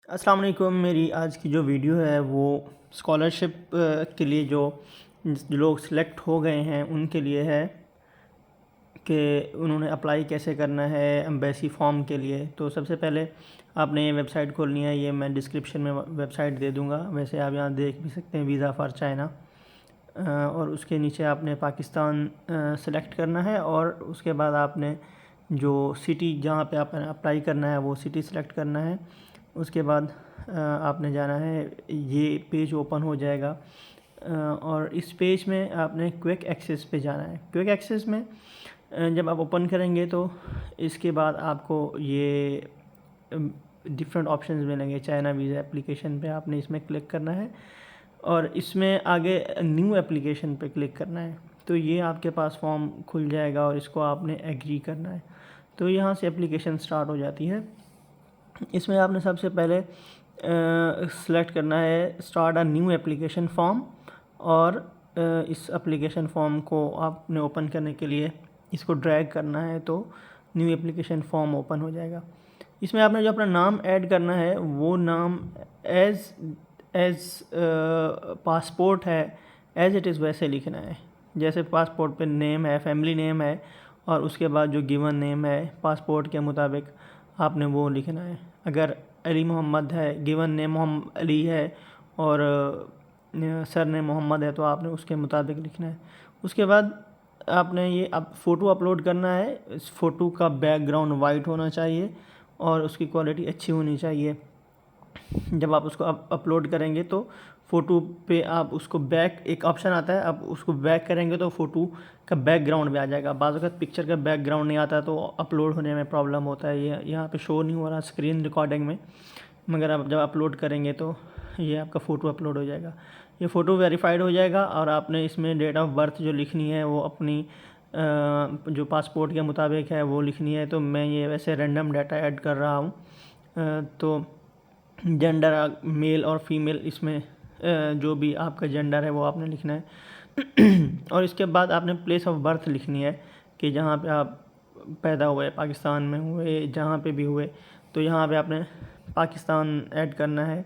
अस्सलाम वालेकुम। मेरी आज की जो वीडियो है वो स्कॉलरशिप के लिए जो लोग सिलेक्ट हो गए हैं उनके लिए है कि उन्होंने अप्लाई कैसे करना है एम्बेसी फ़ॉर्म के लिए। तो सबसे पहले आपने ये वेबसाइट खोलनी है, ये मैं डिस्क्रिप्शन में वेबसाइट दे दूँगा। वैसे आप यहाँ देख भी सकते हैं, वीज़ा फ़ॉर चाइना। और उसके नीचे आपने पाकिस्तान सेलेक्ट करना है और उसके बाद आपने जो सिटी जहाँ पे आपने अप्लाई करना है वो सिटी सेलेक्ट करना है। उसके बाद आपने जाना है, ये पेज ओपन हो जाएगा और इस पेज में आपने क्विक एक्सेस पे जाना है। क्विक एक्सेस में जब आप ओपन करेंगे तो इसके बाद आपको ये डिफरेंट ऑप्शंस मिलेंगे। चाइना वीज़ा एप्लीकेशन पे आपने इसमें क्लिक करना है और इसमें आगे न्यू एप्लीकेशन पे क्लिक करना है। तो ये आपके पास फॉर्म खुल जाएगा और इसको आपने एग्री करना है। तो यहाँ से एप्लीकेशन स्टार्ट हो जाती है। इसमें आपने सबसे पहले सेलेक्ट करना है start a new application form और इस एप्लीकेशन फॉर्म को आपने ओपन करने के लिए इसको ड्रैग करना है तो न्यू एप्लीकेशन फॉर्म ओपन हो जाएगा। इसमें आपने जो अपना नाम ऐड करना है वो नाम एज एज पासपोर्ट है एज इट इज़ वैसे लिखना है। जैसे पासपोर्ट पे नेम है, फैमिली नेम है और उसके बाद जो गिवन नेम है पासपोर्ट के मुताबिक आपने वो लिखना है। अगर अली मोहम्मद है, गिवन नेम मोहम्मद अली है और सर नेम मोहम्मद है तो आपने उसके मुताबिक लिखना है। उसके बाद आपने ये अब फ़ोटो अपलोड करना है। इस फ़ोटो का बैकग्राउंड वाइट होना चाहिए और उसकी क्वालिटी अच्छी होनी चाहिए। जब आप उसको अपलोड करेंगे तो फ़ोटो पे आप उसको बैक एक ऑप्शन आता है, आप उसको बैक करेंगे तो फ़ोटो का बैकग्राउंड भी आ जाएगा। बाज़ वक़्त पिक्चर का बैकग्राउंड नहीं आता तो अपलोड होने में प्रॉब्लम होता है। ये यहाँ पे शो नहीं हो रहा स्क्रीन रिकॉर्डिंग में, मगर आप जब अपलोड करेंगे तो ये आपका फ़ोटो अपलोड हो जाएगा। ये फ़ोटो वेरीफाइड हो जाएगा और आपने इसमें डेट ऑफ बर्थ जो लिखनी है वो अपनी जो पासपोर्ट के मुताबिक है वो लिखनी है। तो मैं ये वैसे रैंडम डाटा ऐड कर रहा हूँ। तो जेंडर मेल और फीमेल इसमें जो भी आपका जेंडर है वो आपने लिखना है। और इसके बाद आपने प्लेस ऑफ बर्थ लिखनी है कि जहाँ पे आप पैदा हुए, पाकिस्तान में हुए, जहाँ पे भी हुए तो यहाँ पे आपने पाकिस्तान ऐड करना है।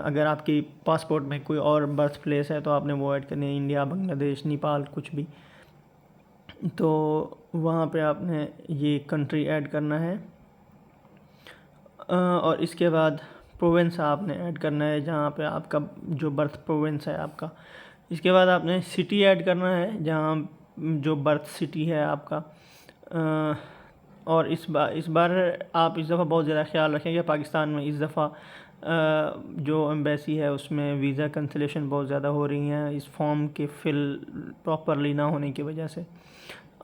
अगर आपकी पासपोर्ट में कोई और बर्थ प्लेस है तो आपने वो ऐड करनी है, इंडिया, बांग्लादेश, नेपाल, कुछ भी। तो वहाँ पे आपने ये कंट्री ऐड करना है और इसके बाद प्रोविंस आपने ऐड करना है जहाँ पे आपका जो बर्थ प्रोविंस है आपका। इसके बाद आपने सिटी ऐड करना है जहाँ जो बर्थ सिटी है आपका। और इस बार आप इस दफ़ा बहुत ज़्यादा ख्याल रखें कि पाकिस्तान में इस दफ़ा जो एम्बेसी है उसमें वीज़ा कैंसिलेशन बहुत ज़्यादा हो रही हैं इस फॉर्म के फिल प्रॉपरली ना होने की वजह से।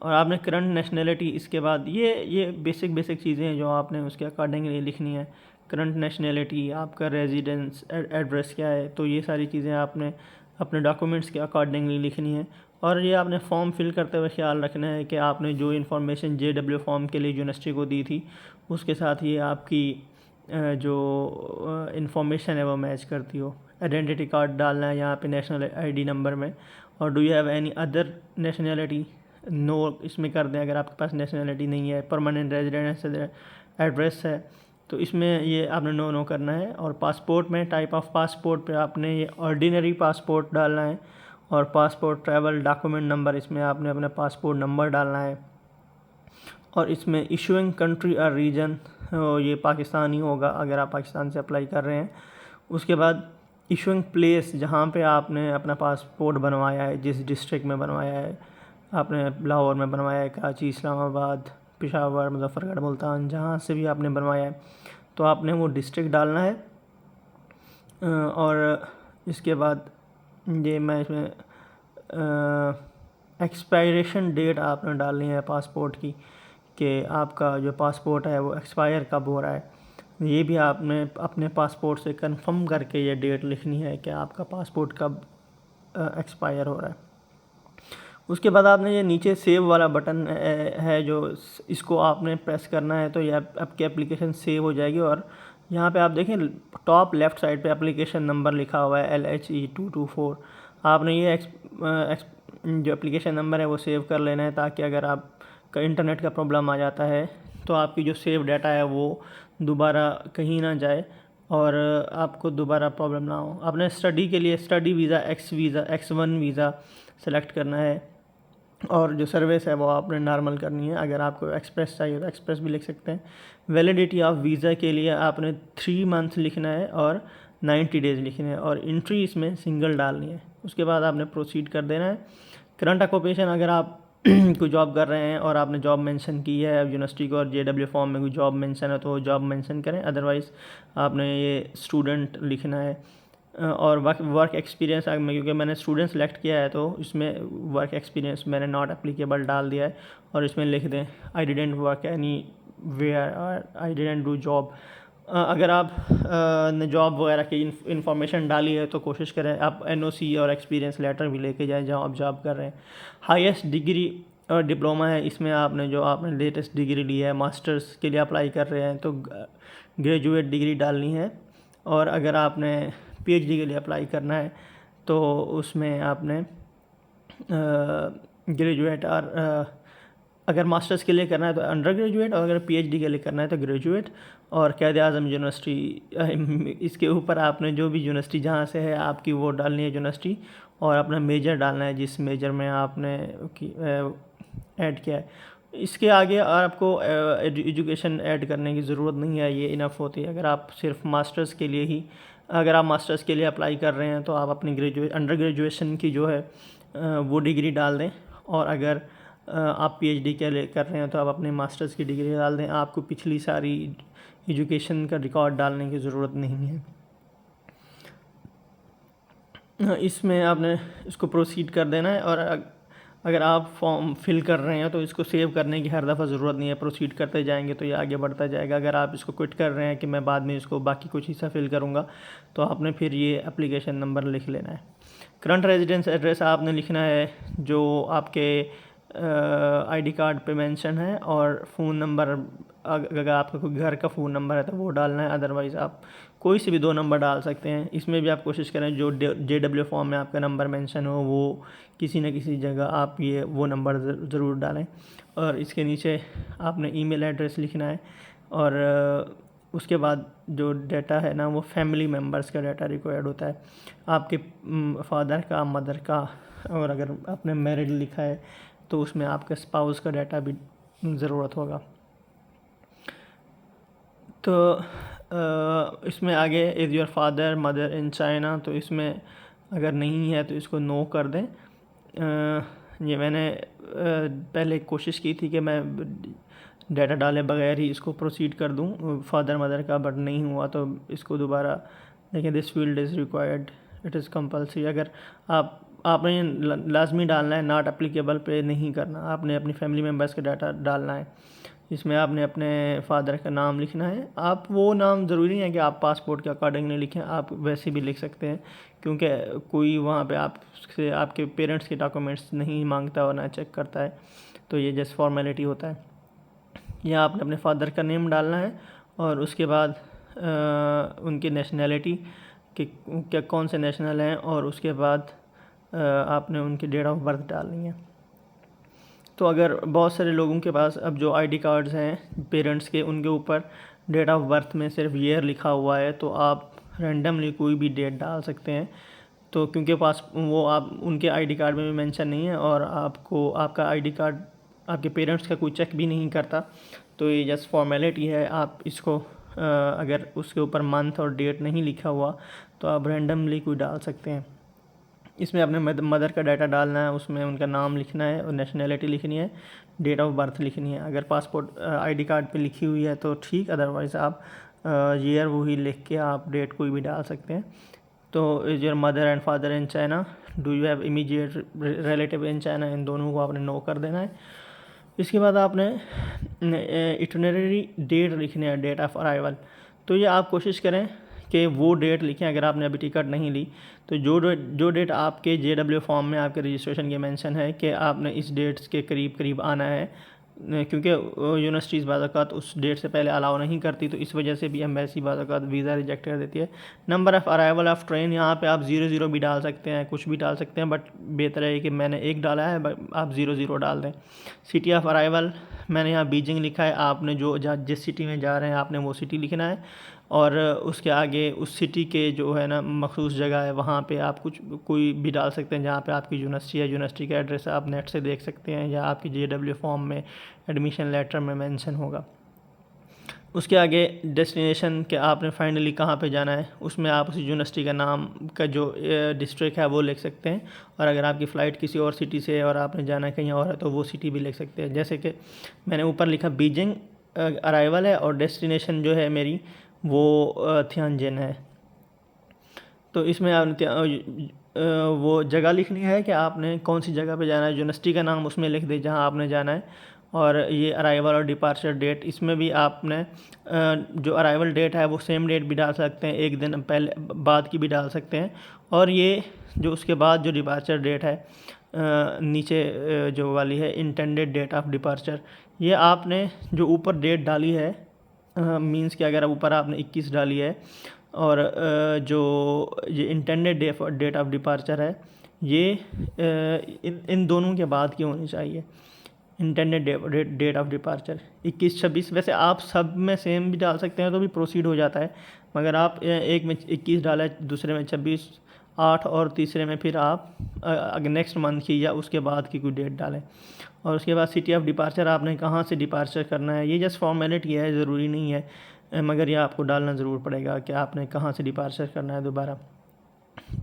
और आपने करंट नेशनलिटी, इसके बाद ये बेसिक चीज़ें हैं जो आपने उसके अकॉर्डिंगली लिखनी है। करंट नेशनलिटी, आपका रेजिडेंस एड्रेस क्या है, तो ये सारी चीज़ें आपने अपने डॉक्यूमेंट्स के अकॉर्डिंगली लिखनी है। और ये आपने फॉर्म फिल करते हुए ख्याल रखना है कि आपने जो इन्फॉर्मेशन JW फॉर्म के लिए यूनिवर्सिटी को दी थी उसके साथ ये आपकी जो इन्फॉर्मेशन है वो मैच करती हो। आइडेंटिटी कार्ड डालना है यहाँ पे नेशनल ID नंबर में। और do you have any other nationality, no इसमें कर दें अगर आपके पास नेशनलिटी नहीं है। परमानेंट रेजिडेंस एड्रेस है तो इसमें ये आपने नो करना है। और पासपोर्ट में टाइप ऑफ पासपोर्ट पे आपने ये ऑर्डिनरी पासपोर्ट डालना है और पासपोर्ट ट्रैवल डॉक्यूमेंट नंबर इसमें आपने अपना पासपोर्ट नंबर डालना है। और इसमें इशूइंग कंट्री और रीजन ये पाकिस्तान ही होगा अगर आप पाकिस्तान से अप्लाई कर रहे हैं। उसके बाद इशूइंग प्लेस जहाँ पे आपने अपना पासपोर्ट बनवाया है, जिस डिस्ट्रिक्ट में बनवाया है, आपने लाहौर में बनवाया है, कराची, इस्लामाबाद, पेशावर, मुजफ्फरगढ़, मुल्तान, जहाँ से भी आपने बनवाया है तो आपने वो डिस्ट्रिक्ट डालना है। और इसके बाद ये मैं इसमें एक्सपायरेशन डेट आपने डालनी है पासपोर्ट की कि आपका जो पासपोर्ट है वो एक्सपायर कब हो रहा है। ये भी आपने अपने पासपोर्ट से कंफर्म करके ये डेट लिखनी है कि आपका पासपोर्ट कब एक्सपायर हो रहा है। उसके बाद आपने ये नीचे सेव वाला बटन है जो इसको आपने प्रेस करना है तो ये आपकी एप्लीकेशन सेव हो जाएगी। और यहाँ पे आप देखें टॉप लेफ़्ट साइड पे एप्लीकेशन नंबर लिखा हुआ है LHE224। आपने ये जो एप्लीकेशन नंबर है वो सेव कर लेना है ताकि अगर आपका इंटरनेट का प्रॉब्लम आ जाता है तो आपकी जो सेव डाटा है वो दोबारा कहीं ना जाए और आपको दोबारा प्रॉब्लम ना हो। आपने स्टडी के लिए study visa, X1 visa select करना है, और जो सर्विस है वो आपने नॉर्मल करनी है। अगर आपको एक्सप्रेस चाहिए तो एक्सप्रेस भी लिख सकते हैं। वैलिडिटी ऑफ वीज़ा के लिए आपने 3 मंथ लिखना है और 90 डेज़ लिखने हैं, और एंट्री इसमें सिंगल डालनी है। उसके बाद आपने प्रोसीड कर देना है। करंट ऑक्यूपेशन, अगर आप कोई जॉब कर रहे हैं और आपने जॉब मेंशन की है यूनिवर्सिटी को और JW फॉर्म में कोई जॉब मेंशन है तो जॉब मेंशन करें, अदरवाइज़ आपने ये स्टूडेंट लिखना है। और वर्क एक्सपीरियंस, क्योंकि मैंने स्टूडेंट सेलेक्ट किया है तो इसमें वर्क एक्सपीरियंस मैंने नॉट एप्लीकेबल डाल दिया है, और इसमें लिख दें I didn't work anywhere और आई डिडेंट डू जॉब। अगर आप ने जॉब वगैरह की इंफॉर्मेशन डाली है तो कोशिश करें आप NOC और एक्सपीरियंस लेटर भी लेके जाएं जहाँ आप जॉब कर रहे हैं। हाईएस्ट डिग्री और डिप्लोमा है, इसमें आपने लेटेस्ट डिग्री ली है, मास्टर्स के लिए अप्लाई कर रहे हैं तो ग्रेजुएट डिग्री डालनी है। और अगर आपने PhD के लिए अप्लाई करना है तो उसमें आपने ग्रेजुएट, और अगर मास्टर्स के लिए करना है तो अंडर ग्रेजुएट, और अगर PhD के लिए करना है तो ग्रेजुएट। और क़ायद आज़म यूनिवर्सिटी, इसके ऊपर आपने जो भी यूनिवर्सिटी जहाँ से है आपकी वो डालनी है यूनिवर्सिटी, और अपना मेजर डालना है जिस मेजर में आपने ऐड किया है। इसके आगे आपको एजुकेशन ऐड करने की ज़रूरत नहीं है, ये इनफ होती है। अगर आप सिर्फ मास्टर्स के लिए ही, अगर आप मास्टर्स के लिए अप्लाई कर रहे हैं तो आप अपनी अंडर ग्रेजुएशन की जो है वो डिग्री डाल दें, और अगर आप PhD के लिए कर रहे हैं तो आप अपने मास्टर्स की डिग्री डाल दें। आपको पिछली सारी एजुकेशन का रिकॉर्ड डालने की ज़रूरत नहीं है। इसमें आपने इसको प्रोसीड कर देना है, और अगर आप फॉर्म फिल कर रहे हैं तो इसको सेव करने की हर दफ़ा ज़रूरत नहीं है, प्रोसीड करते जाएंगे तो ये आगे बढ़ता जाएगा। अगर आप इसको क्विट कर रहे हैं कि मैं बाद में इसको बाकी कुछ हिस्सा फिल करूँगा, तो आपने फिर ये एप्लीकेशन नंबर लिख लेना है। करंट रेजिडेंस एड्रेस आपने लिखना है जो आपके ID कार्ड पे मेंशन है, और फ़ोन नंबर, अगर आपका कोई घर का फ़ोन नंबर है तो वो डालना है, अदरवाइज़ आप कोई से भी 2 नंबर डाल सकते हैं। इसमें भी आप कोशिश करें जो JW फॉर्म में आपका नंबर मेंशन हो वो किसी न किसी जगह आप वो नंबर ज़रूर डालें। और इसके नीचे आपने ईमेल एड्रेस लिखना है, और उसके बाद जो डाटा है ना वो फैमिली मेम्बर्स का डाटा रिक्वायर्ड होता है, आपके फादर का, मदर का, और अगर आपने मैरिड लिखा है तो उसमें आपके स्पाउस का डाटा भी ज़रूरत होगा। तो इसमें आगे is your father mother in China, तो इसमें अगर नहीं है तो इसको नो कर दें। ये मैंने पहले कोशिश की थी कि मैं डाटा डाले बगैर ही इसको प्रोसीड कर दूं फादर मदर का, बट नहीं हुआ तो इसको दोबारा देखें। This field is required, it is compulsory. अगर आपने लाजमी डालना है, नॉट एप्लीकेबल पे नहीं करना, आपने अपनी फैमिली मेम्बर्स का डाटा डालना है। इसमें आपने अपने फादर का नाम लिखना है। आप वो नाम ज़रूरी नहीं है कि आप पासपोर्ट के अकॉर्डिंग नहीं लिखें, आप वैसे भी लिख सकते हैं, क्योंकि कोई वहाँ पे आपसे आपके पेरेंट्स के डॉक्यूमेंट्स नहीं मांगता और ना चेक करता है, तो ये जस्ट फॉर्मेलिटी होता है। यहाँ आपने अपने फादर का नेम डालना है, और उसके बाद उनकी नेशनैलिटी कि क्या कौन से नेशनल हैं, और उसके बाद आपने उनकी डेट ऑफ बर्थ डालनी है। तो अगर बहुत सारे लोगों के पास अब जो ID कार्ड्स हैं पेरेंट्स के, उनके ऊपर डेट ऑफ बर्थ में सिर्फ ईयर लिखा हुआ है, तो आप रैंडमली कोई भी डेट डाल सकते हैं। तो क्योंकि पास वो आप उनके ID कार्ड में भी मेंशन नहीं है, और आपको आपका ID कार्ड आपके पेरेंट्स का कोई चेक भी नहीं करता, तो ये जस्ट फॉर्मेलिटी है। आप इसको अगर उसके ऊपर मंथ और डेट नहीं लिखा हुआ तो आप रैंडमली कोई डाल सकते हैं। इसमें अपने मदर का डाटा डालना है, उसमें उनका नाम लिखना है और नेशनैलिटी लिखनी है, डेट ऑफ बर्थ लिखनी है। अगर पासपोर्ट ID कार्ड पे लिखी हुई है तो ठीक, अदरवाइज़ आप ईयर वही लिख के आप डेट कोई भी डाल सकते हैं। तो is your mother and father in China, do you have immediate relative in China, इन दोनों को आपने नो कर देना है। इसके बाद आपने इटिनरी डेट लिखनी है, डेट ऑफ अराइवल। तो ये आप कोशिश करें कि वो डेट लिखें। अगर आपने अभी टिकट नहीं ली तो जो डेट आपके JW फॉर्म में आपके रजिस्ट्रेशन के मेंशन है कि आपने इस डेट्स के करीब करीब आना है, क्योंकि यूनिवर्सिटीज़ बाज़ात उस डेट से पहले अलाउ नहीं करती, तो इस वजह से भी एम्बेसी बाज़ात वीज़ा रिजेक्ट कर देती है। Number of arrival of train, यहाँ पे आप 00 भी डाल सकते हैं, कुछ भी डाल सकते हैं, बट बेहतर है कि मैंने 1 डाला है, आप 00 डाल दें। सिटी ऑफ़ अराइवल मैंने यहाँ बीजिंग लिखा है, आपने जिस सिटी में जा रहे हैं आपने वो सिटी लिखना है। और उसके आगे उस सिटी के जो है ना मखसूस जगह है वहाँ पे आप कोई भी डाल सकते हैं जहाँ पे आपकी यूनिवर्सिटी है। यूनिवर्सिटी का एड्रेस आप नेट से देख सकते हैं या आपकी JW फॉर्म में एडमिशन लेटर में मेंशन होगा। उसके आगे डेस्टिनेशन के आपने फाइनली कहाँ पे जाना है, उसमें आप उस यूनिवर्सिटी का नाम का जो डिस्ट्रिक्ट है वो लिख सकते हैं। और अगर आपकी फ़्लाइट किसी और सिटी से है और आपने जाना कहीं और है तो वो सिटी भी लिख सकते हैं। जैसे कि मैंने ऊपर लिखा बीजिंग अराइवल है और डेस्टिनेशन जो है मेरी वो थियानजिन है। तो इसमें आप वो जगह लिखनी है कि आपने कौन सी जगह पे जाना है, यूनिवर्सिटी का नाम उसमें लिख दें जहाँ आपने जाना है। और ये अराइवल और डिपार्चर डेट, इसमें भी आपने जो अराइवल डेट है वो सेम डेट भी डाल सकते हैं, एक दिन पहले बाद की भी डाल सकते हैं। और ये जो उसके बाद जो डिपार्चर डेट है नीचे जो वाली है इंटेंडेड डेट ऑफ डिपार्चर, ये आपने जो ऊपर डेट डाली है मींस कि अगर ऊपर आपने 21 डाली है और जो ये इंटेंडेड डेट ऑफ डिपार्चर है ये इन दोनों के बाद की होनी चाहिए। इंटेंडेड डेट ऑफ डिपार्चर 21-26, वैसे आप सब में सेम भी डाल सकते हैं तो भी प्रोसीड हो जाता है, मगर आप एक में 21 डाला है, दूसरे में 26, 8 और तीसरे में फिर आप अगर नेक्स्ट मंथ की या उसके बाद की कोई डेट डालें। और उसके बाद सिटी ऑफ डिपार्चर आपने कहाँ से डिपार्चर करना है, ये जस्ट फॉर्मेलिटी है, ज़रूरी नहीं है, मगर ये आपको डालना ज़रूर पड़ेगा कि आपने कहाँ से डिपार्चर करना है दोबारा।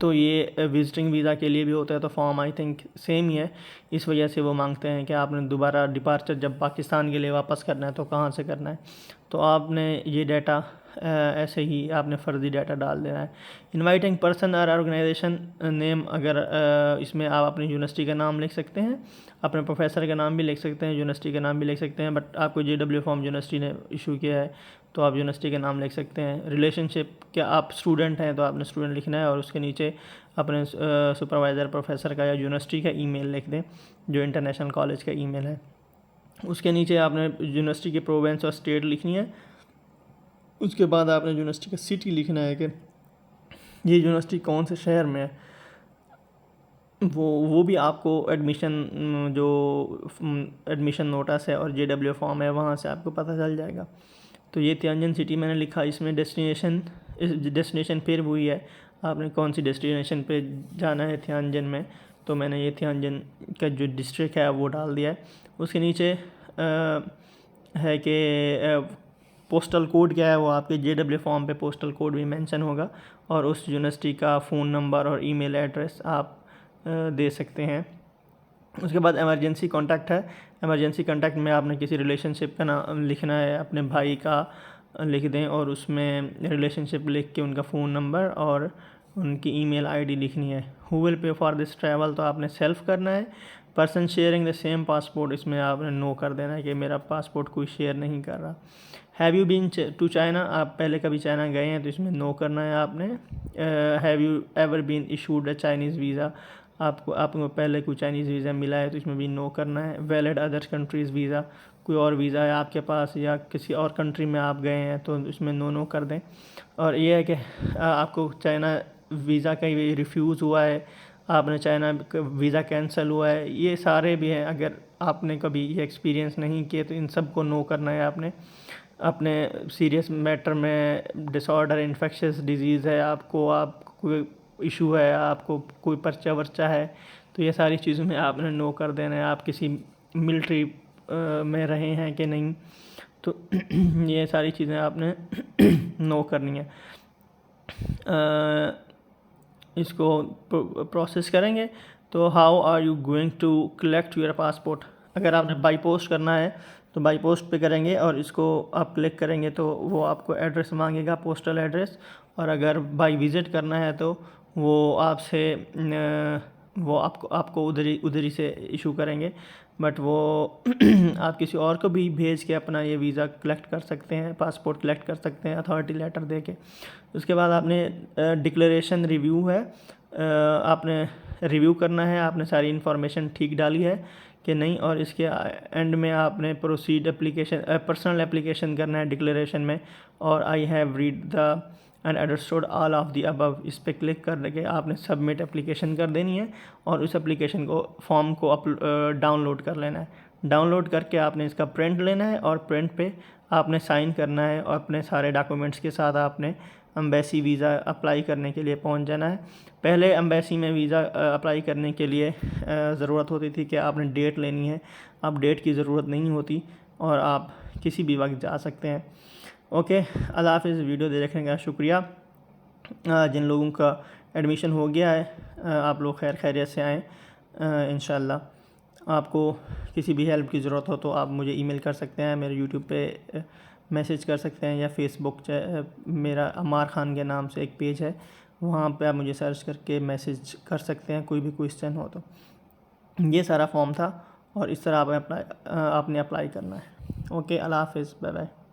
तो ये विजिटिंग वीज़ा के लिए भी होता है, तो फॉर्म आई थिंक सेम ही है, इस वजह से वो मांगते हैं कि आपने दोबारा डिपार्चर जब पाकिस्तान के लिए वापस करना है तो कहाँ से करना है। तो आपने ये डाटा ऐसे ही आपने फ़र्ज़ी डाटा डाल देना है। इनवाइटिंग पर्सन और ऑर्गेनाइजेशन नेम, अगर इसमें आप अपनी यूनिवर्सिटी का नाम लिख सकते हैं, अपने प्रोफेसर का नाम भी लिख सकते हैं, यूनिवर्सिटी का नाम भी लिख सकते हैं, बट आपको JW फॉर्म यूनिवर्सिटी ने इशू किया है तो आप यूनिवर्सिटी का नाम लिख सकते हैं। रिलेशनशिप, क्या आप स्टूडेंट हैं तो आपने स्टूडेंट लिखना है और उसके नीचे अपने सुपरवाइज़र प्रोफेसर का या यूनिवर्सिटी का ईमेल लिख दें जो इंटरनेशनल कॉलेज का ईमेल है। उसके नीचे आपने यूनिवर्सिटी की प्रोविंस और स्टेट लिखनी है। उसके बाद आपने यूनिवर्सिटी का सिटी लिखना है कि ये यूनिवर्सिटी कौन से शहर में है। वो भी आपको एडमिशन जो एडमिशन नोटिस है और JW फॉर्म है वहाँ से आपको पता चल जाएगा। तो ये थियानजिन सिटी मैंने लिखा, इसमें डेस्टिनेशन फिर वही है, आपने कौन सी डेस्टिनेशन पे जाना है थियानजिन में, तो मैंने ये थियानजिन का जो डिस्ट्रिक्ट है वो डाल दिया है। उसके नीचे है कि पोस्टल कोड क्या है, वो आपके JW फॉर्म पे पोस्टल कोड भी मेंशन होगा और उस यूनिवर्सिटी का फ़ोन नंबर और ईमेल एड्रेस आप दे सकते हैं। उसके बाद इमरजेंसी कॉन्टैक्ट है। इमरजेंसी कॉन्टैक्ट में आपने किसी रिलेशनशिप का नाम लिखना है, अपने भाई का लिख दें और उसमें रिलेशनशिप लिख के उनका फ़ोन नंबर और उनकी ईमेल आईडी लिखनी है। Who will pay for this travel, तो आपने सेल्फ करना है। Person sharing the same passport, इसमें आपने नो कर देना है कि मेरा पासपोर्ट कोई शेयर नहीं कर रहा। Have you been to China, आप पहले कभी चाइना गए हैं तो इसमें नो करना है आपने। Have you ever been issued a Chinese visa, आपको पहले कोई चाइनीज़ वीज़ा मिला है तो इसमें भी नो करना है। वैलिड अदर कंट्रीज़ वीज़ा, कोई और वीज़ा है आपके पास या किसी और कंट्री में आप गए हैं तो इसमें नो कर दें। और ये है कि आपको चाइना वीज़ा का रिफ्यूज़ हुआ है, आपने चाइना वीज़ा कैंसिल हुआ है, ये सारे भी हैं। अगर आपने कभी ये एक्सपीरियंस नहीं किए तो इन सब को नो करना है आपने। अपने सीरियस मैटर में डिसऑर्डर, इन्फेक्शियस डिजीज़ है आपको कोई इशू है, आपको कोई पर्चा वर्चा है, तो ये सारी चीज़ों में आपने नो कर देना है। आप किसी मिलिट्री में रहे हैं कि नहीं, तो ये सारी चीज़ें आपने नो करनी है। इसको प्रोसेस करेंगे। तो how are you going to collect your passport, अगर आपने बाई पोस्ट करना है तो बाई पोस्ट पे करेंगे और इसको आप क्लिक करेंगे तो वो आपको एड्रेस मांगेगा, पोस्टल एड्रेस। और अगर बाई विज़िट करना है तो वो आपको उधर ही से इशू करेंगे, बट वो आप किसी और को भी भेज के अपना ये वीज़ा कलेक्ट कर सकते हैं, पासपोर्ट कलेक्ट कर सकते हैं अथॉरिटी लेटर दे के। उसके बाद आपने डिक्लेरेशन रिव्यू है, आपने रिव्यू करना है, आपने सारी इन्फॉर्मेशन ठीक डाली है कि नहीं, और इसके एंड में आपने प्रोसीड एप्लीकेशन पर्सनल एप्लीकेशन करना है डिक्लेरेशन में, और I have read the end understood all of the above, इस पर क्लिक करने के आपने सबमिट एप्लीकेशन कर देनी है और उस एप्लीकेशन को फॉर्म को डाउनलोड कर लेना है। डाउनलोड करके आपने इसका प्रिंट लेना है और प्रिंट पे आपने साइन करना है और अपने सारे डॉक्यूमेंट्स के साथ आपने एम्बेसी वीज़ा अप्लाई करने के लिए पहुंच जाना है। पहले एम्बेसी में वीज़ा अप्लाई करने के लिए ज़रूरत होती थी कि आपने डेट लेनी है, अब डेट की ज़रूरत नहीं होती और आप किसी भी वक्त जा सकते हैं। ओके, अल्लाह हाफ़िज़। वीडियो देखने का शुक्रिया। जिन लोगों का एडमिशन हो गया है आप लोग खैर खैरियत से आएँ। इंशाअल्लाह आपको किसी भी हेल्प की ज़रूरत हो तो आप मुझे ईमेल कर सकते हैं, मेरे यूट्यूब पे मैसेज कर सकते हैं, या फेसबुक मेरा अमार ख़ान के नाम से एक पेज है, वहाँ पे आप मुझे सर्च करके मैसेज कर सकते हैं कोई भी क्वेश्चन हो तो। ये सारा फॉर्म था और इस तरह आपने अप्लाई करना है। ओके, अल्लाह हाफ़िज़, बाय बाय।